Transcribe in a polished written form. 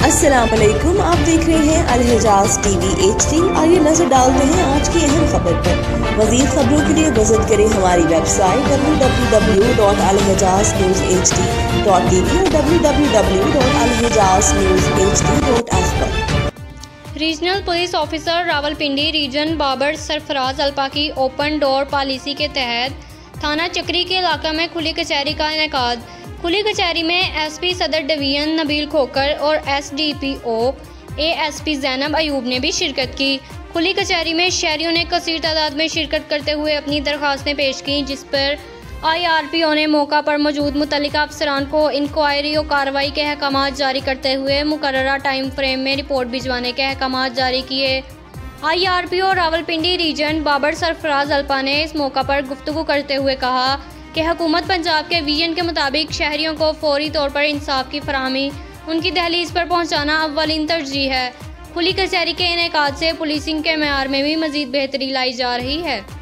अस्सलाम वालेकुम, आप देख रहे हैं अल-हिजाज़ टीवी HD। आइए नजर डालते हैं आज की अहम खबर पर। मज़ीद खबरों के लिए विजिट करें हमारी वेबसाइट www.alhijaznews.hd.tv और www.alhijaznews.hd.f पर। Regional police officer Rawalpindi region Babar Sarfaraz अल्पा की ओपन डोर पॉलिसी के तहत थाना चक्री के इलाका में खुली कचहरी का इनेकाद। खुली कचहरी में SP सदर डिवीजन नबील खोकर और SDPO ASP ज़ैनब अयूब ने भी शिरकत की। खुली कचहरी में शहरियों ने कसीर तादाद में शिरकत करते हुए अपनी दरख्वास्तें पेश की, जिस पर IRPO ने मौका पर मौजूद मुतल्लिका अफसरान को इंक्वायरी और कार्रवाई के अहकामात जारी करते हुए मुकर्ररा टाइम फ्रेम में रिपोर्ट भिजवाने के अहकामात जारी किए। IRPO रावलपिंडी रीजन बाबर सरफराज अल्पा ने इस मौका पर गुफ्तगू करते हुए कहा कि हुकूमत पंजाब के विजन के मुताबिक शहरियों को फौरी तौर पर इंसाफ की फराहमी उनकी दहलीज पर पहुँचाना अव्वलीन तरजीह है। खुली कचहरी के इनेकाद से पुलिसिंग के मेयार में भी मज़ीद बेहतरी लाई जा रही है।